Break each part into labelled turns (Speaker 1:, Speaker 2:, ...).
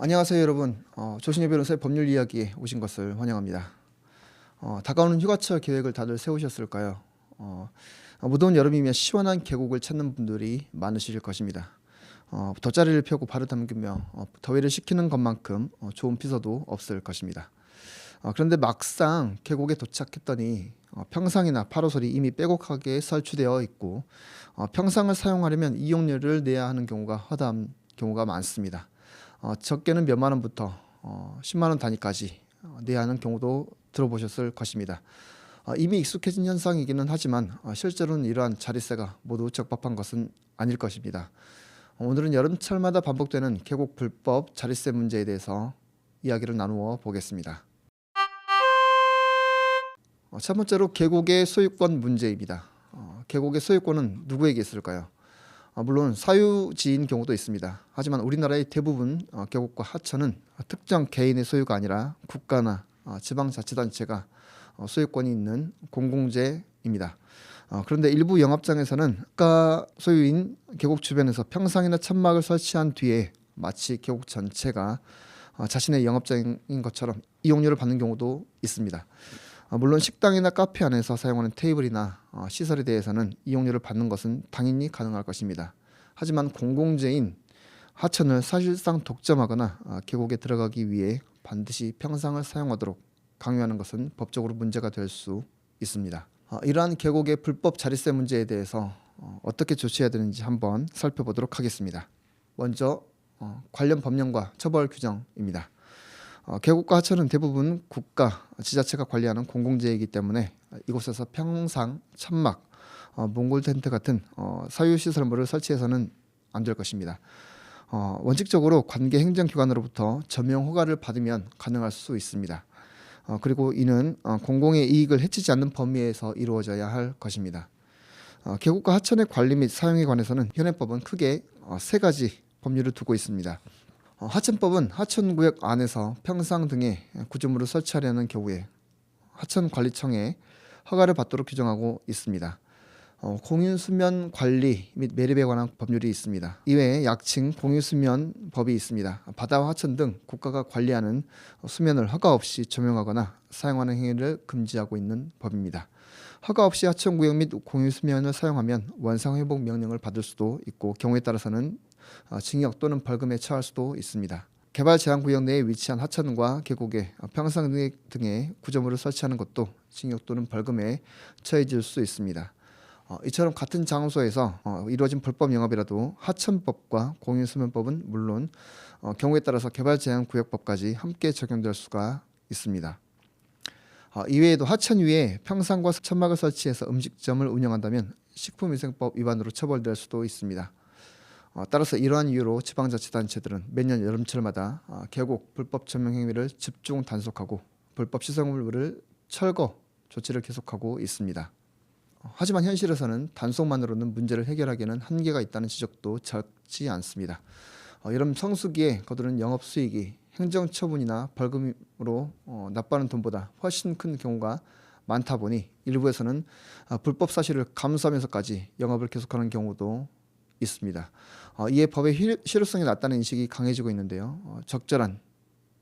Speaker 1: 안녕하세요 여러분. 조신혜 변호사의 법률 이야기에 오신 것을 환영합니다. 다가오는 휴가철 계획을 다들 세우셨을까요? 무더운 여름이면 시원한 계곡을 찾는 분들이 많으실 것입니다. 돗자리를 펴고 발을 담그며 더위를 식히는 것만큼 좋은 피서도 없을 것입니다. 그런데 막상 계곡에 도착했더니 평상이나 파라솔이 이미 빼곡하게 설치되어 있고 평상을 사용하려면 이용료를 내야 하는 경우가 허다한 경우가 많습니다. 적게는 몇만 원부터 10만 원 단위까지 내야 하는 경우도 들어보셨을 것입니다. 이미 익숙해진 현상이기는 하지만 실제로는 이러한 자릿세가 모두 적법한 것은 아닐 것입니다. 오늘은 여름철마다 반복되는 계곡 불법 자릿세 문제에 대해서 이야기를 나누어 보겠습니다. 첫 번째로 계곡의 소유권 문제입니다. 계곡의 소유권은 누구에게 있을까요? 물론 사유지인 경우도 있습니다. 하지만 우리나라의 대부분 계곡과 하천은 특정 개인의 소유가 아니라 국가나 지방자치단체가 소유권이 있는 공공재입니다. 그런데 일부 영업장에서는 국가 소유인 계곡 주변에서 평상이나 천막을 설치한 뒤에 마치 계곡 전체가 자신의 영업장인 것처럼 이용료를 받는 경우도 있습니다. 물론 식당이나 카페 안에서 사용하는 테이블이나 시설에 대해서는 이용료를 받는 것은 당연히 가능할 것입니다. 하지만 공공재인 하천을 사실상 독점하거나 계곡에 들어가기 위해 반드시 평상을 사용하도록 강요하는 것은 법적으로 문제가 될 수 있습니다. 이러한 계곡의 불법 자릿세 문제에 대해서 어떻게 조치해야 되는지 한번 살펴보도록 하겠습니다. 먼저 관련 법령과 처벌 규정입니다. 계곡과 하천은 대부분 국가, 지자체가 관리하는 공공재이기 때문에 이곳에서 평상, 천막, 몽골 텐트 같은 사유시설물을 설치해서는 안 될 것입니다. 원칙적으로 관계 행정기관으로부터 점용 허가를 받으면 가능할 수 있습니다. 그리고 이는 공공의 이익을 해치지 않는 범위에서 이루어져야 할 것입니다. 계곡과 하천의 관리 및 사용에 관해서는 현행법은 크게 세 법률을 두고 있습니다. 하천법은 하천구역 안에서 평상 등의 구조물을 설치하려는 경우에 하천관리청에 허가를 받도록 규정하고 있습니다. 공유수면 관리 및 매립에 관한 법률이 있습니다. 이외에 약칭 공유수면법이 있습니다. 바다와 하천 등 국가가 관리하는 수면을 허가 없이 조명하거나 사용하는 행위를 금지하고 있는 법입니다. 허가 없이 하천구역 및 공유수면을 사용하면 원상회복 명령을 받을 수도 있고 경우에 따라서는 징역 또는 벌금에 처할 수도 있습니다. 개발제한구역 내에 위치한 하천과 계곡에 평상 등의 구조물을 설치하는 것도 징역 또는 벌금에 처해질 수 있습니다. 이처럼 같은 장소에서 이루어진 불법 영업이라도 하천법과 공유수면법은 물론 경우에 따라서 개발제한구역법까지 함께 적용될 수가 있습니다. 이외에도 하천 위에 평상과 천막을 설치해서 음식점을 운영한다면 식품위생법 위반으로 처벌될 수도 있습니다. 따라서 이러한 이유로 지방자치단체들은 매년 여름철마다 계곡 불법 점용 행위를 집중 단속하고 불법 시설물을 철거 조치를 계속하고 있습니다. 하지만 현실에서는 단속만으로는 문제를 해결하기에는 한계가 있다는 지적도 적지 않습니다. 이런 성수기에 거두는 영업수익이 행정처분이나 벌금으로 납부하는 돈보다 훨씬 큰 경우가 많다 보니 일부에서는 불법 사실을 감수하면서까지 영업을 계속하는 경우도 있습니다. 이에 법의 실효성이 낮다는 인식이 강해지고 있는데요. 적절한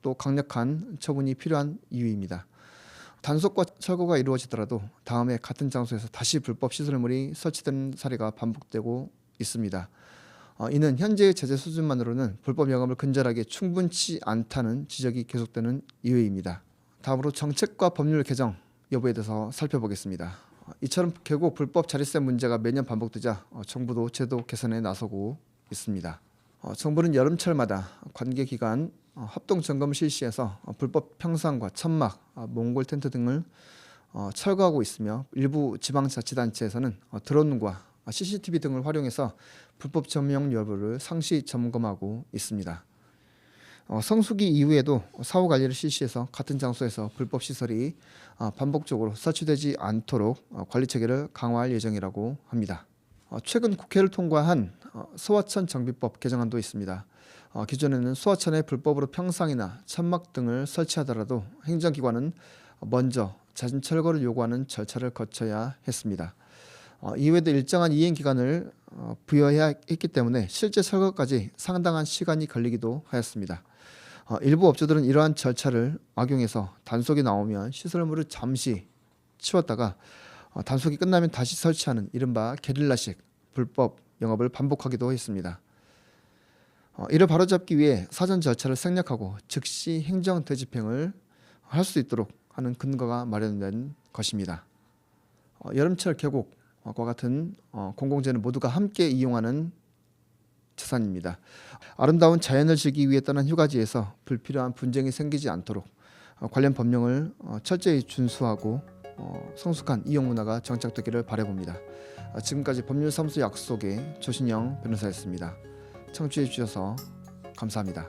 Speaker 1: 또 강력한 처분이 필요한 이유입니다. 단속과 철거가 이루어지더라도 다음에 같은 장소에서 다시 불법 시설물이 설치된 사례가 반복되고 있습니다. 이는 현재의 제재 수준만으로는 불법 영업을 근절하기에 충분치 않다는 지적이 계속되는 이유입니다. 다음으로 정책과 법률 개정 여부에 대해서 살펴보겠습니다. 이처럼 계곡 불법 자릿세 문제가 매년 반복되자 정부도 제도 개선에 나서고 있습니다. 정부는 여름철마다 관계기관 합동 점검을 실시해서 불법 평상과 천막, 몽골 텐트 등을 철거하고 있으며 일부 지방자치단체에서는 드론과 CCTV 등을 활용해서 불법 점용 여부를 상시 점검하고 있습니다. 성수기 이후에도 사후 관리를 실시해서 같은 장소에서 불법 시설이 반복적으로 설치되지 않도록 관리 체계를 강화할 예정이라고 합니다. 최근 국회를 통과한 소하천 정비법 개정안도 있습니다. 기존에는 소하천에 불법으로 평상이나 천막 등을 설치하더라도 행정기관은 먼저 자진 철거를 요구하는 절차를 거쳐야 했습니다. 이후에도 일정한 이행 기간을 부여해야 했기 때문에 실제 철거까지 상당한 시간이 걸리기도 하였습니다. 일부 업주들은 이러한 절차를 악용해서 단속이 나오면 시설물을 잠시 치웠다가 단속이 끝나면 다시 설치하는 이른바 게릴라식 불법 영업을 반복하기도 했습니다. 이를 바로잡기 위해 사전 절차를 생략하고 즉시 행정 되집행을 할 수 있도록 하는 근거가 마련된 것입니다. 여름철 계곡과 같은 공공재는 모두가 함께 이용하는 재산입니다. 아름다운 자연을 즐기기 위해 떠난 휴가지에서 불필요한 분쟁이 생기지 않도록 관련 법령을 철저히 준수하고 성숙한 이용 문화가 정착되기를 바라봅니다. 지금까지 법률사무소 약속의 조신영 변호사였습니다. 청취해 주셔서 감사합니다.